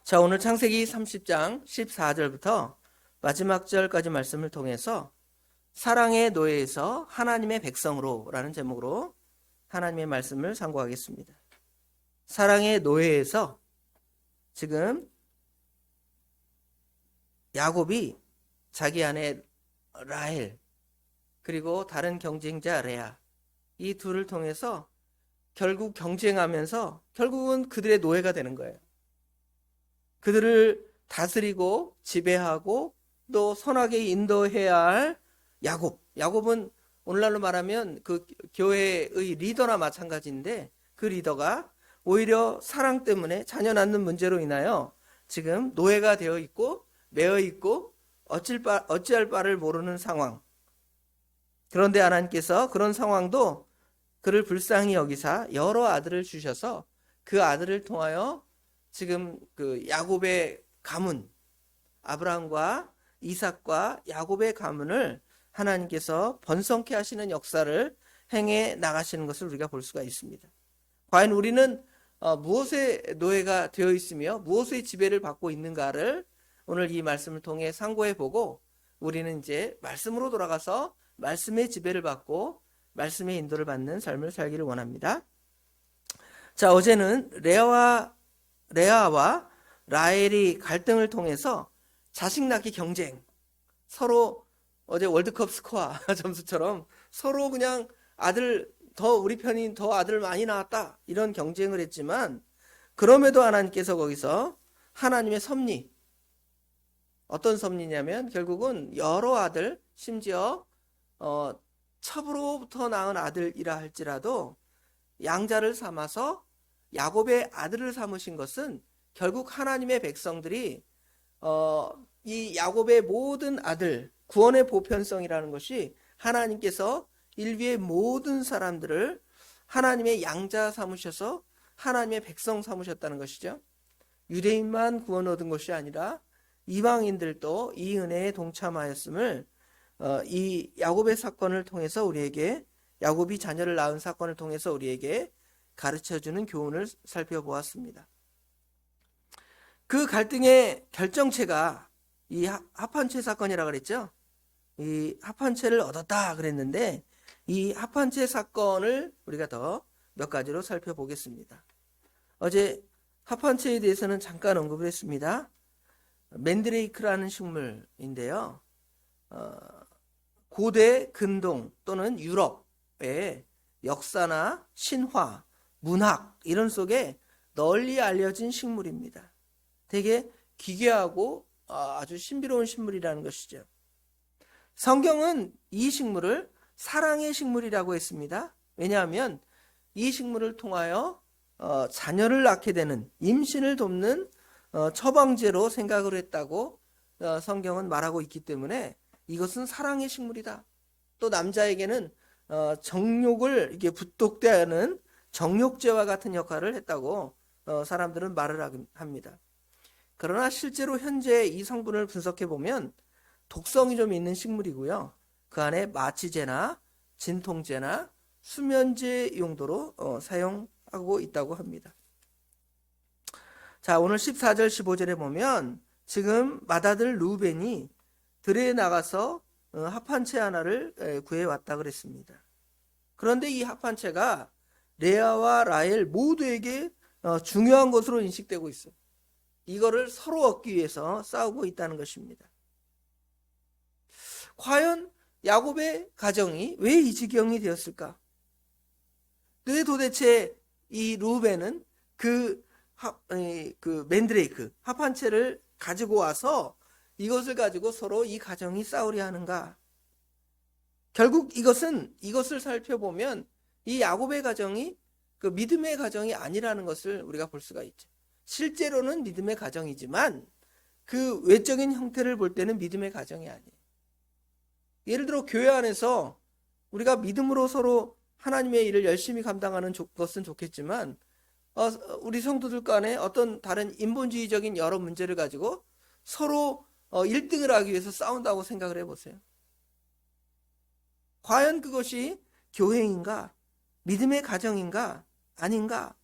자, 오늘 창세기 30장 14절부터 마지막 절까지 말씀을 통해서 사랑의 노예에서 하나님의 백성으로 라는 제목으로 하나님의 말씀을 상고하겠습니다. 사랑의 노예에서 지금 야곱이 자기 아내 라헬 그리고 다른 경쟁자 레아 이 둘을 통해서 결국 경쟁하면서 결국은 그들의 노예가 되는 거예요. 그들을 다스리고 지배하고 또 선하게 인도해야 할 야곱은 오늘날로 말하면 그 교회의 리더나 마찬가지인데 그 리더가 오히려 사랑 때문에 자녀 낳는 문제로 인하여 지금 노예가 되어 있고 매여 있고 어찌할 바를 모르는 상황. 그런데 하나님께서 그런 상황도 그를 불쌍히 여기사 여러 아들을 주셔서 그 아들을 통하여 지금 그 야곱의 가문, 아브라함과 이삭과 야곱의 가문을 하나님께서 번성케 하시는 역사를 행해 나가시는 것을 우리가 볼 수가 있습니다. 과연 우리는 무엇의 노예가 되어 있으며 무엇의 지배를 받고 있는가를 오늘 이 말씀을 통해 상고해 보고 우리는 이제 말씀으로 돌아가서 말씀의 지배를 받고 말씀의 인도를 받는 삶을 살기를 원합니다. 자, 어제는 레아와 라헬이 갈등을 통해서 자식 낳기 경쟁, 서로 어제 월드컵 스코어 점수처럼 서로 그냥 우리 편이 더 아들 많이 낳았다 이런 경쟁을 했지만 그럼에도 하나님께서 거기서 하나님의 섭리, 어떤 섭리냐면 결국은 여러 아들, 심지어 첩으로부터 낳은 아들이라 할지라도 양자를 삼아서 야곱의 아들을 삼으신 것은 결국 하나님의 백성들이 이 야곱의 모든 아들, 구원의 보편성이라는 것이 하나님께서 인류의 모든 사람들을 하나님의 양자 삼으셔서 하나님의 백성 삼으셨다는 것이죠. 유대인만 구원 얻은 것이 아니라 이방인들도 이 은혜에 동참하였음을 이 야곱의 사건을 통해서 우리에게, 야곱이 자녀를 낳은 사건을 통해서 우리에게 가르쳐주는 교훈을 살펴보았습니다. 그 갈등의 결정체가 이 합한채 사건이라고 그랬죠. 이 합한채를 얻었다 그랬는데 이 합한채 사건을 우리가 더 몇 가지로 살펴보겠습니다. 어제 합한채에 대해서는 잠깐 언급을 했습니다. 맨드레이크라는 식물인데요. 고대 근동 또는 유럽의 역사나 신화, 문학 이런 속에 널리 알려진 식물입니다. 되게 기괴하고 아주 신비로운 식물이라는 것이죠. 성경은 이 식물을 사랑의 식물이라고 했습니다. 왜냐하면 이 식물을 통하여 자녀를 낳게 되는 임신을 돕는 처방제로 생각을 했다고 성경은 말하고 있기 때문에 이것은 사랑의 식물이다. 또 남자에게는 정욕을 이렇게 북돋게 하는 정욕제와 같은 역할을 했다고 사람들은 말을 합니다. 그러나 실제로 현재 이 성분을 분석해 보면 독성이 좀 있는 식물이고요. 그 안에 마취제나 진통제나 수면제 용도로 사용하고 있다고 합니다. 자, 오늘 14절 15절에 보면 지금 맏아들 루벤이 들에 나가서 합한채 하나를 구해왔다 그랬습니다. 그런데 이 합한채가 레아와 라헬 모두에게 중요한 것으로 인식되고 있어요. 이거를 서로 얻기 위해서 싸우고 있다는 것입니다. 과연 야곱의 가정이 왜 이 지경이 되었을까? 왜 도대체 이 루벤은 그 맨드레이크 합한채를 가지고 와서 이것을 가지고 서로 이 가정이 싸우려 하는가? 결국 이것을 살펴보면 이 야곱의 가정이 그 믿음의 가정이 아니라는 것을 우리가 볼 수가 있죠. 실제로는 믿음의 가정이지만 그 외적인 형태를 볼 때는 믿음의 가정이 아니에요. 예를 들어 교회 안에서 우리가 믿음으로 서로 하나님의 일을 열심히 감당하는 것은 좋겠지만 우리 성도들 간에 어떤 다른 인본주의적인 여러 문제를 가지고 서로 1등을 하기 위해서 싸운다고 생각을 해보세요. 과연 그것이 교회인가? 믿음의 가정인가? 아닌가?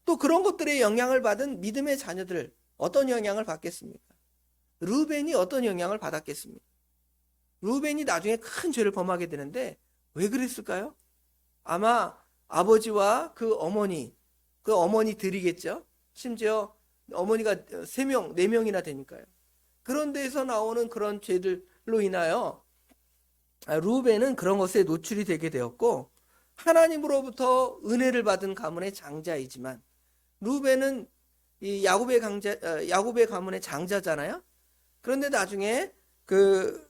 또 그런 것들에 영향을 받은 믿음의 자녀들, 어떤 영향을 받겠습니까? 르우벤이 어떤 영향을 받았겠습니까? 르우벤이 나중에 큰 죄를 범하게 되는데 왜 그랬을까요? 아마 아버지와 그 어머니들이겠죠. 심지어 어머니가 3명, 4명이나 되니까요. 그런 데서 나오는 그런 죄들로 인하여 르우벤은 그런 것에 노출이 되게 되었고, 하나님으로부터 은혜를 받은 가문의 장자이지만, 르우벤은 이 야곱의 가문의 장자잖아요. 그런데 나중에 그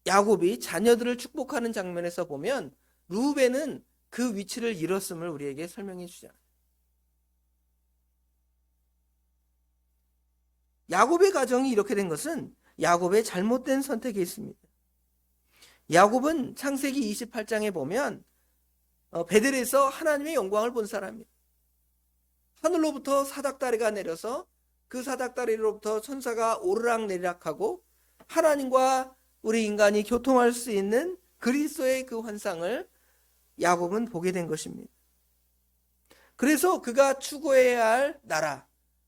야곱이 자녀들을 축복하는 장면에서 보면 르우벤은 그 위치를 잃었음을 우리에게 설명해 주잖아요. 야곱의 가정이 이렇게 된 것은 야곱의 잘못된 선택이 있습니다. 야곱은 창세기 28장에 보면 베델에서 하나님의 영광을 본 사람입니다. 하늘로부터 사닥다리가 내려서 그 사닥다리로부터 천사가 오르락내리락하고 하나님과 우리 인간이 교통할 수 있는 그리스도의 그 환상을 야곱은 보게 된 것입니다. 그래서 그가 추구해야 할 나라,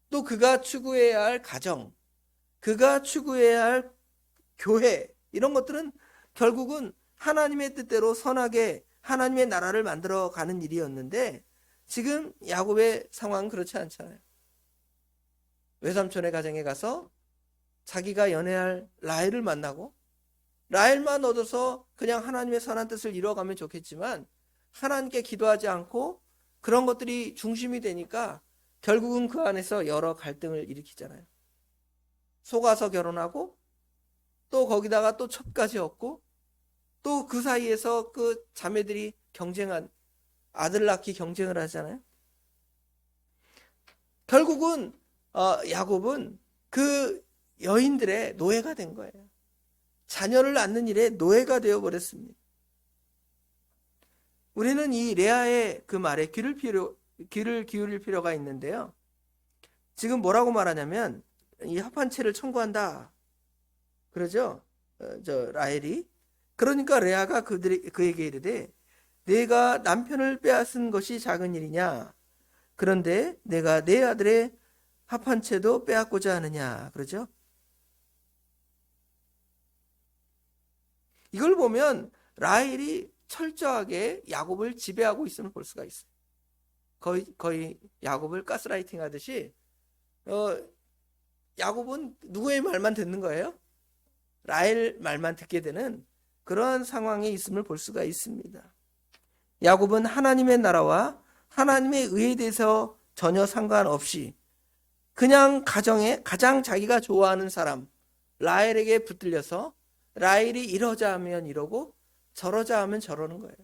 또 그가 추구해야 할 가정, 그가 추구해야 할 교회, 이런 것들은 결국은 하나님의 뜻대로 선하게 하나님의 나라를 만들어가는 일이었는데, 지금 야곱의 상황은 그렇지 않잖아요. 외삼촌의 가정에 가서 자기가 연애할 라헬을 만나고, 라헬만 얻어서 그냥 하나님의 선한 뜻을 이뤄가면 좋겠지만 하나님께 기도하지 않고 그런 것들이 중심이 되니까 결국은 그 안에서 여러 갈등을 일으키잖아요. 속아서 결혼하고 또 거기다가 또 첩까지 얻고 또 그 사이에서 그 자매들이 아들 낳기 경쟁을 하잖아요. 결국은 야곱은 그 여인들의 노예가 된 거예요. 자녀를 낳는 일에 노예가 되어버렸습니다. 우리는 이 레아의 그 말에 귀를 기울일 필요가 있는데요. 지금 뭐라고 말하냐면 이 합한채를 청구한다 그러죠. 라헬이. 그러니까 레아가 그에게 이르되 내가 남편을 빼앗은 것이 작은 일이냐, 그런데 내가 내 아들의 합한채도 빼앗고자 하느냐, 그러죠. 이걸 보면 라헬이 철저하게 야곱을 지배하고 있음을 볼 수가 있어요. 거의 야곱을 가스라이팅 하듯이 야곱은 누구의 말만 듣는 거예요? 라헬 말만 듣게 되는 그러한 상황에 있음을 볼 수가 있습니다. 야곱은 하나님의 나라와 하나님의 의에 대해서 전혀 상관없이 그냥 가정에 가장 자기가 좋아하는 사람 라헬에게 붙들려서 라헬이 이러자 하면 이러고 저러자 하면 저러는 거예요.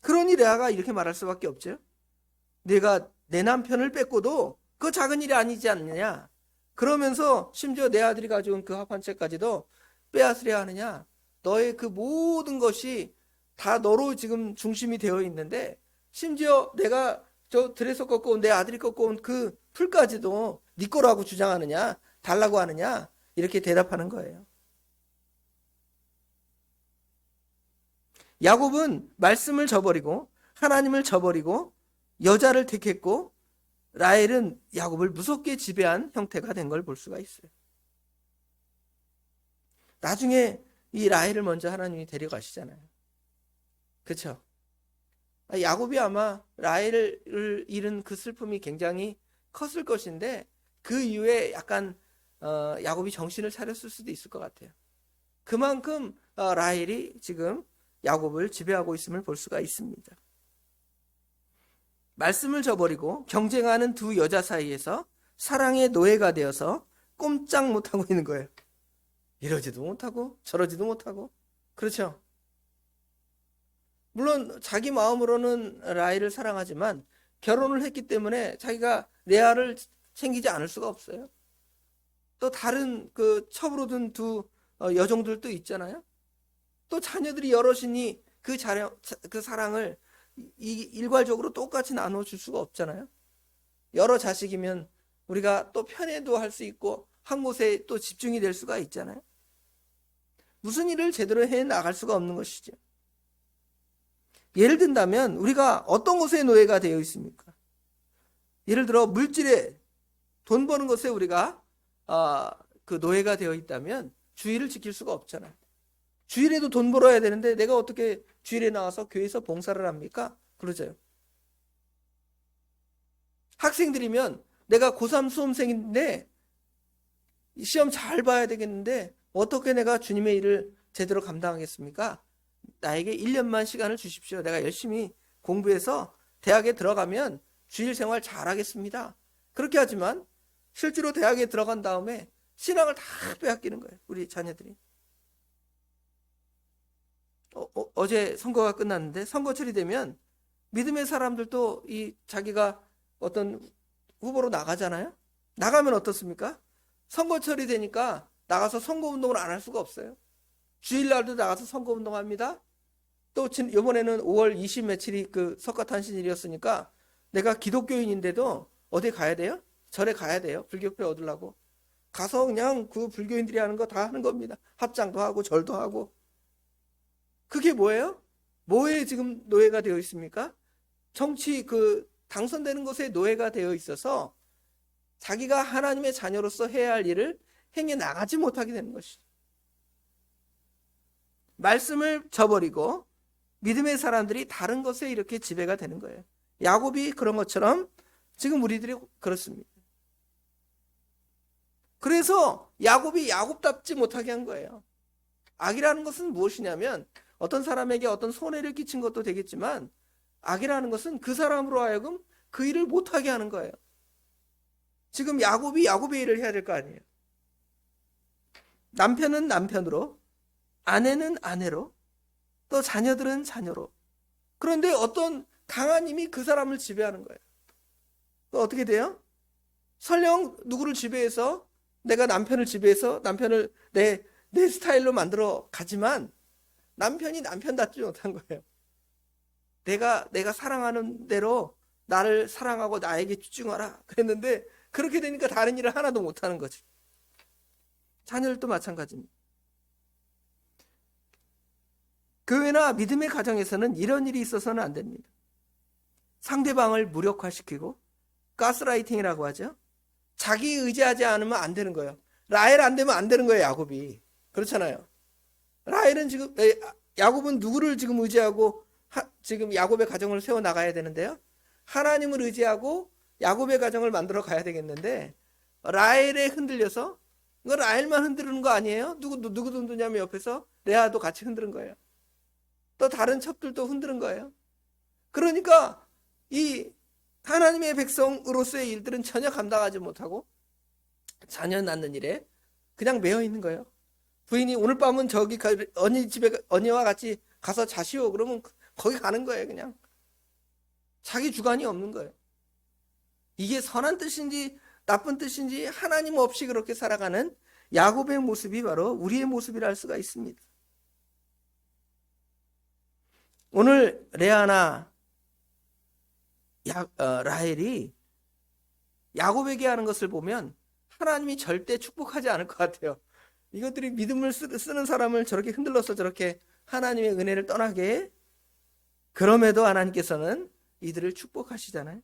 그러니 레아가 이렇게 말할 수밖에 없죠. 내가 내 남편을 뺏고도 그거 작은 일이 아니지 않느냐. 그러면서 심지어 내 아들이 가져온 그 합한채까지도 빼앗으려 하느냐. 너의 그 모든 것이 다 너로 지금 중심이 되어 있는데 심지어 내가 저 들에서 꺾어온 내 아들이 꺾어온 그 풀까지도 네 거라고 주장하느냐, 달라고 하느냐, 이렇게 대답하는 거예요. 야곱은 말씀을 저버리고 하나님을 저버리고 여자를 택했고 라헬은 야곱을 무섭게 지배한 형태가 된 걸 볼 수가 있어요. 나중에 이 라헬을 먼저 하나님이 데려가시잖아요. 그렇죠? 야곱이 아마 라헬을 잃은 그 슬픔이 굉장히 컸을 것인데 그 이후에 약간 야곱이 정신을 차렸을 수도 있을 것 같아요. 그만큼 라헬이 지금 야곱을 지배하고 있음을 볼 수가 있습니다. 말씀을 저버리고 경쟁하는 두 여자 사이에서 사랑의 노예가 되어서 꼼짝 못하고 있는 거예요. 이러지도 못하고 저러지도 못하고. 그렇죠? 물론 자기 마음으로는 라헬을 사랑하지만 결혼을 했기 때문에 자기가 레아를 챙기지 않을 수가 없어요. 또 다른 그 첩으로 든 두 여종들도 있잖아요. 또 자녀들이 여럿이니 그 사랑을 일괄적으로 똑같이 나눠줄 수가 없잖아요. 여러 자식이면 우리가 또 편애도 할 수 있고 한 곳에 또 집중이 될 수가 있잖아요. 무슨 일을 제대로 해 나갈 수가 없는 것이죠. 예를 든다면 우리가 어떤 곳에 노예가 되어 있습니까? 예를 들어 물질에 돈 버는 것에 우리가 그 노예가 되어 있다면 주일을 지킬 수가 없잖아요. 주일에도 돈 벌어야 되는데 내가 어떻게 주일에 나와서 교회에서 봉사를 합니까? 그러죠. 학생들이면 내가 고3 수험생인데 시험 잘 봐야 되겠는데 어떻게 내가 주님의 일을 제대로 감당하겠습니까? 나에게 1년만 시간을 주십시오. 내가 열심히 공부해서 대학에 들어가면 주일 생활 잘하겠습니다. 그렇게 하지만 실제로 대학에 들어간 다음에 신앙을 다 빼앗기는 거예요. 우리 자녀들이. 어제 선거가 끝났는데 선거철이 되면 믿음의 사람들도 이 자기가 어떤 후보로 나가잖아요. 나가면 어떻습니까? 선거철이 되니까 나가서 선거운동을 안 할 수가 없어요. 주일날도 나가서 선거운동합니다. 또 이번에는 5월 20 며칠이 그 석가탄신일이었으니까 내가 기독교인인데도 어디 가야 돼요? 절에 가야 돼요. 불교표 얻으려고. 가서 그냥 그 불교인들이 하는 거 다 하는 겁니다. 합장도 하고 절도 하고. 그게 뭐예요? 뭐에 지금 노예가 되어 있습니까? 정치 그 당선되는 것에 노예가 되어 있어서 자기가 하나님의 자녀로서 해야 할 일을 행해 나가지 못하게 되는 것이죠. 말씀을 저버리고 믿음의 사람들이 다른 것에 이렇게 지배가 되는 거예요. 야곱이 그런 것처럼 지금 우리들이 그렇습니다. 그래서 야곱이 야곱답지 못하게 한 거예요. 악이라는 것은 무엇이냐면 어떤 사람에게 어떤 손해를 끼친 것도 되겠지만 악이라는 것은 그 사람으로 하여금 그 일을 못하게 하는 거예요. 지금 야곱이 야곱의 일을 해야 될 거 아니에요. 남편은 남편으로, 아내는 아내로, 또 자녀들은 자녀로. 그런데 어떤 강한 힘이 그 사람을 지배하는 거예요. 또 어떻게 돼요? 설령 누구를 지배해서 내가 남편을 지배해서 남편을 내 스타일로 만들어 가지만 남편이 남편답지 못한 거예요. 내가 사랑하는 대로 나를 사랑하고 나에게 집중하라 그랬는데 그렇게 되니까 다른 일을 하나도 못하는 거지. 자녀들도 마찬가지입니다. 교회나 믿음의 가정에서는 이런 일이 있어서는 안 됩니다. 상대방을 무력화시키고 가스라이팅이라고 하죠. 자기 의지하지 않으면 안 되는 거예요. 라헬 안 되면 안 되는 거예요. 야곱이. 그렇잖아요. 라헬은 지금 야곱은 누구를 지금 의지하고 지금 야곱의 가정을 세워나가야 되는데요. 하나님을 의지하고 야곱의 가정을 만들어 가야 되겠는데 라헬에 흔들려서 이거 라헬만 흔드는 거 아니에요? 누구 흔드냐면 옆에서 레아도 같이 흔드는 거예요. 또 다른 첩들도 흔드는 거예요. 그러니까 이 하나님의 백성으로서의 일들은 전혀 감당하지 못하고 자녀 낳는 일에 그냥 매여 있는 거예요. 부인이 오늘 밤은 저기 언니 집에 언니와 같이 가서 자시오. 그러면 거기 가는 거예요. 그냥 자기 주관이 없는 거예요. 이게 선한 뜻인지 나쁜 뜻인지 하나님 없이 그렇게 살아가는 야곱의 모습이 바로 우리의 모습이라 할 수가 있습니다. 오늘 레아나 라헬이 야곱에게 하는 것을 보면 하나님이 절대 축복하지 않을 것 같아요. 이것들이 믿음을 쓰는 사람을 저렇게 흔들러서 저렇게 하나님의 은혜를 떠나게 해. 그럼에도 하나님께서는 이들을 축복하시잖아요.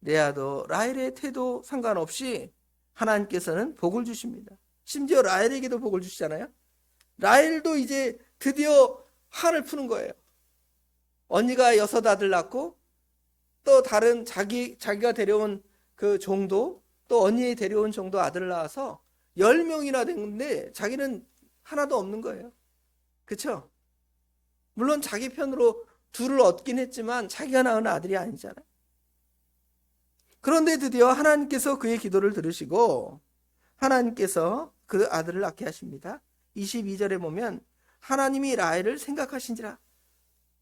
레아도 라헬의 태도 상관없이 하나님께서는 복을 주십니다. 심지어 라헬에게도 복을 주시잖아요. 라헬도 이제 드디어 한을 푸는 거예요. 언니가 6 아들 낳고 또 다른 자기가 데려온 그 종도 또 언니의 데려온 종도 아들을 낳아서 10명이나 됐는데 자기는 하나도 없는 거예요. 그렇죠? 물론 자기 편으로 2를 얻긴 했지만 자기가 낳은 아들이 아니잖아요. 그런데 드디어 하나님께서 그의 기도를 들으시고 하나님께서 그 아들을 낳게 하십니다. 22절에 보면 하나님이 라헬을 생각하신지라.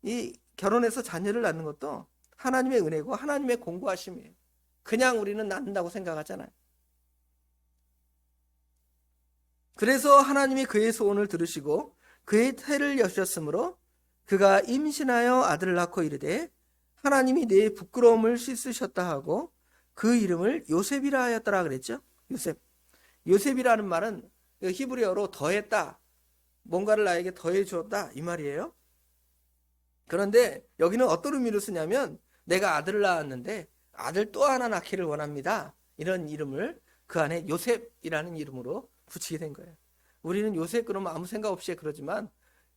이 결혼해서 자녀를 낳는 것도 하나님의 은혜고 하나님의 공고하심이에요. 그냥 우리는 낳는다고 생각하잖아요. 그래서 하나님이 그의 소원을 들으시고 그의 태를 여셨으므로 그가 임신하여 아들을 낳고 이르되 하나님이 내 부끄러움을 씻으셨다 하고 그 이름을 요셉이라 하였더라 그랬죠. 요셉이라는 말은 히브리어로 더했다, 뭔가를 나에게 더해 주었다 이 말이에요. 그런데 여기는 어떤 의미로 쓰냐면 내가 아들을 낳았는데 아들 또 하나 낳기를 원합니다. 이런 이름을 그 안에 요셉이라는 이름으로 붙이게 된 거예요. 우리는 요셉 그러면 아무 생각 없이 그러지만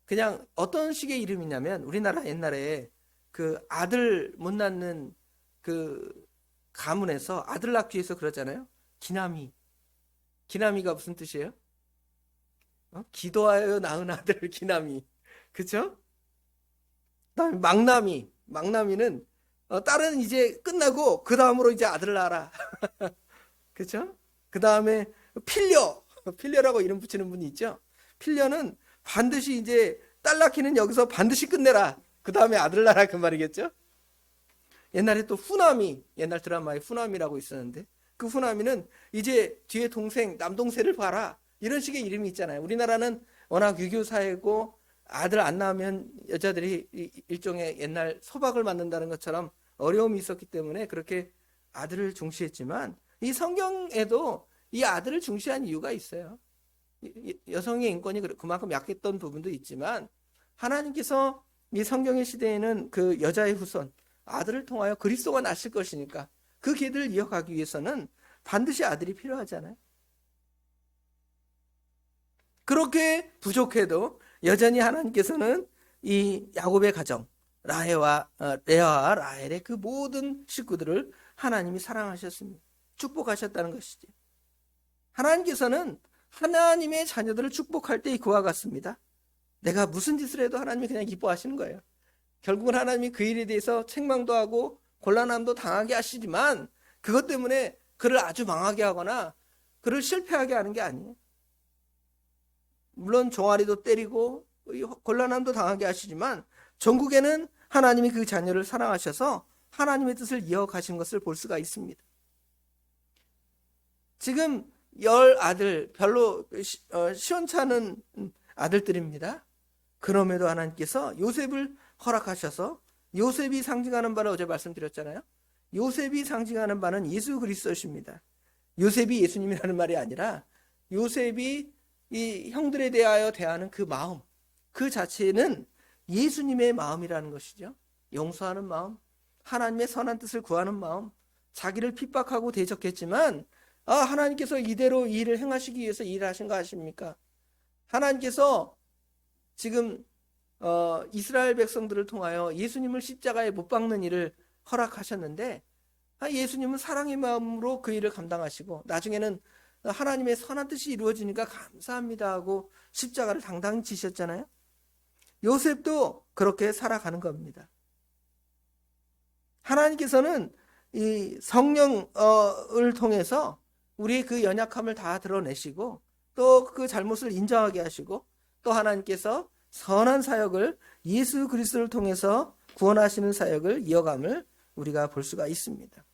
그냥 어떤 식의 이름이냐면 우리나라 옛날에 그 아들 못 낳는 그 가문에서 아들 낳기 위해서 그러잖아요. 기남이. 기남이가 무슨 뜻이에요? 기도하여 낳은 아들 기남이. 그쵸? 그다음에 망나미. 망나미는 딸은 이제 끝나고 그 다음으로 이제 아들을 낳아라. 그쵸? 그 다음에 필려. 필려라고 이름 붙이는 분이 있죠. 필려는 반드시 이제 딸 낳기는 여기서 반드시 끝내라. 그 다음에 아들 낳아라 그 말이겠죠. 옛날에 또 후나미, 옛날 드라마에 후나미라고 있었는데 그 후나미는 이제 뒤에 동생, 남동생을 봐라. 이런 식의 이름이 있잖아요. 우리나라는 워낙 유교 사회고 아들 안 낳으면 여자들이 일종의 옛날 소박을 맞는다는 것처럼 어려움이 있었기 때문에 그렇게 아들을 중시했지만 이 성경에도 이 아들을 중시한 이유가 있어요. 여성의 인권이 그만큼 약했던 부분도 있지만 하나님께서 이 성경의 시대에는 그 여자의 후손, 아들을 통하여 그리스도가 나실 것이니까 그 길을 이어가기 위해서는 반드시 아들이 필요하잖아요. 그렇게 부족해도 여전히 하나님께서는 이 야곱의 가정, 레아와 라헬의 그 모든 식구들을 하나님이 사랑하셨습니다. 축복하셨다는 것이지. 하나님께서는 하나님의 자녀들을 축복할 때 그와 같습니다. 내가 무슨 짓을 해도 하나님이 그냥 기뻐하시는 거예요. 결국은 하나님이 그 일에 대해서 책망도 하고 곤란함도 당하게 하시지만 그것 때문에 그를 아주 망하게 하거나 그를 실패하게 하는 게 아니에요. 물론 종아리도 때리고 곤란함도 당하게 하시지만 전국에는 하나님이 그 자녀를 사랑하셔서 하나님의 뜻을 이어가신 것을 볼 수가 있습니다. 지금 10아들 별로 시원찮은 아들들입니다. 그럼에도 하나님께서 요셉을 허락하셔서 요셉이 상징하는 바는 어제 말씀드렸잖아요. 요셉이 상징하는 바는 예수 그리스도십니다. 요셉이 예수님이라는 말이 아니라 요셉이 이 형들에 대하여 대하는 그 마음, 그 자체는 예수님의 마음이라는 것이죠. 용서하는 마음, 하나님의 선한 뜻을 구하는 마음, 자기를 핍박하고 대적했지만 하나님께서 이대로 이 일을 행하시기 위해서 일을 하신 거 아십니까? 하나님께서 지금 이스라엘 백성들을 통하여 예수님을 십자가에 못 박는 일을 허락하셨는데 예수님은 사랑의 마음으로 그 일을 감당하시고 나중에는 하나님의 선한 뜻이 이루어지니까 감사합니다 하고 십자가를 당당히 지셨잖아요. 요셉도 그렇게 살아가는 겁니다. 하나님께서는 이 성령을 통해서 우리의 그 연약함을 다 드러내시고 또 그 잘못을 인정하게 하시고 또 하나님께서 선한 사역을 예수 그리스도를 통해서 구원하시는 사역을 이어감을 우리가 볼 수가 있습니다.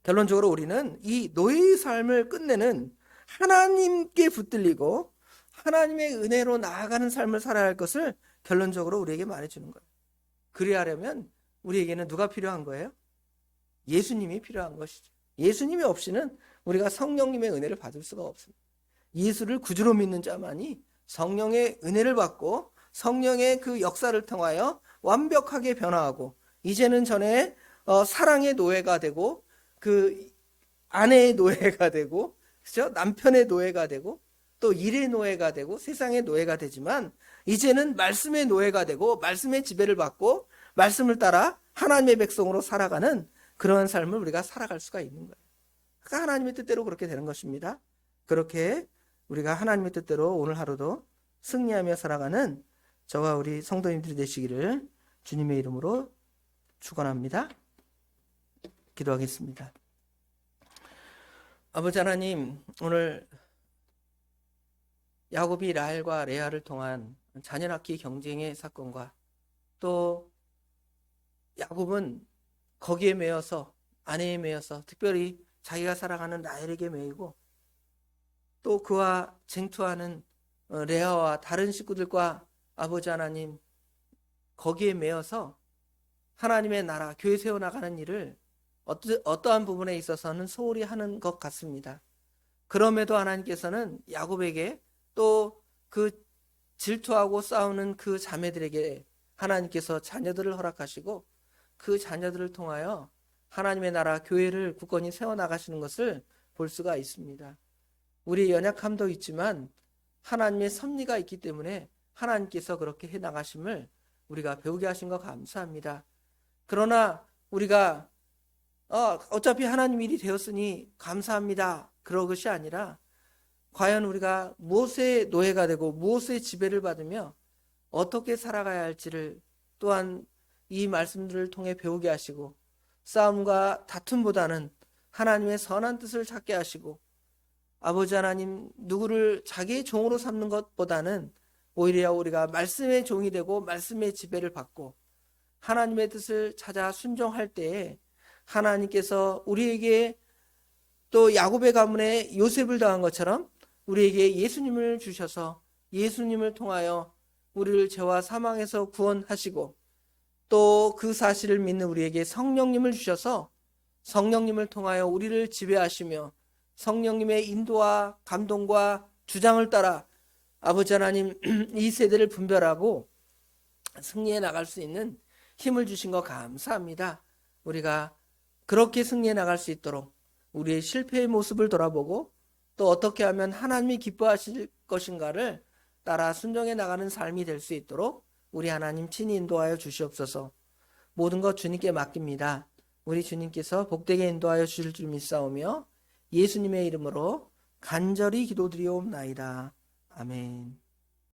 결론적으로 우리는 이 노예의 삶을 끝내는 하나님께 붙들리고 하나님의 은혜로 나아가는 삶을 살아야 할 것을 결론적으로 우리에게 말해주는 거예요. 그리하려면 우리에게는 누가 필요한 거예요? 예수님이 필요한 것이죠. 예수님이 없이는 우리가 성령님의 은혜를 받을 수가 없습니다. 예수를 구주로 믿는 자만이 성령의 은혜를 받고 성령의 그 역사를 통하여 완벽하게 변화하고 이제는 전에 사랑의 노예가 되고 그 아내의 노예가 되고 그렇죠? 남편의 노예가 되고 또 일의 노예가 되고 세상의 노예가 되지만 이제는 말씀의 노예가 되고 말씀의 지배를 받고 말씀을 따라 하나님의 백성으로 살아가는 그러한 삶을 우리가 살아갈 수가 있는 거예요. 그러니까 하나님의 뜻대로 그렇게 되는 것입니다. 그렇게 우리가 하나님의 뜻대로 오늘 하루도 승리하며 살아가는 저와 우리 성도님들이 되시기를 주님의 이름으로 축원합니다. 기도하겠습니다. 아버지 하나님, 오늘 야곱이 라헬과 레아를 통한 자녀 낳기 경쟁의 사건과 또 야곱은 거기에 매여서 아내에 매여서 특별히 자기가 사랑하는 라헬에게 매이고 또 그와 쟁투하는 레아와 다른 식구들과 아버지 하나님 거기에 매여서 하나님의 나라 교회 세워나가는 일을 어떠한 부분에 있어서는 소홀히 하는 것 같습니다. 그럼에도 하나님께서는 야곱에게 또 그 질투하고 싸우는 그 자매들에게 하나님께서 자녀들을 허락하시고 그 자녀들을 통하여 하나님의 나라 교회를 굳건히 세워나가시는 것을 볼 수가 있습니다. 우리의 연약함도 있지만 하나님의 섭리가 있기 때문에 하나님께서 그렇게 해나가심을 우리가 배우게 하신 거 감사합니다. 그러나 우리가 어차피 하나님 일이 되었으니 감사합니다, 그런 것이 아니라 과연 우리가 무엇의 노예가 되고 무엇의 지배를 받으며 어떻게 살아가야 할지를 또한 이 말씀들을 통해 배우게 하시고, 싸움과 다툼보다는 하나님의 선한 뜻을 찾게 하시고, 아버지 하나님 누구를 자기의 종으로 삼는 것보다는 오히려 우리가 말씀의 종이 되고 말씀의 지배를 받고 하나님의 뜻을 찾아 순종할 때에 하나님께서 우리에게 또 야곱의 가문에 요셉을 당한 것처럼 우리에게 예수님을 주셔서 예수님을 통하여 우리를 죄와 사망에서 구원하시고, 또 그 사실을 믿는 우리에게 성령님을 주셔서 성령님을 통하여 우리를 지배하시며 성령님의 인도와 감동과 주장을 따라 아버지 하나님 이 세대를 분별하고 승리해 나갈 수 있는 힘을 주신 거 감사합니다. 우리가 그렇게 승리해 나갈 수 있도록 우리의 실패의 모습을 돌아보고 또 어떻게 하면 하나님이 기뻐하실 것인가를 따라 순종해 나가는 삶이 될 수 있도록 우리 하나님 친히 인도하여 주시옵소서. 모든 것 주님께 맡깁니다. 우리 주님께서 복되게 인도하여 주실 줄 믿사오며 예수님의 이름으로 간절히 기도드리옵나이다. 아멘.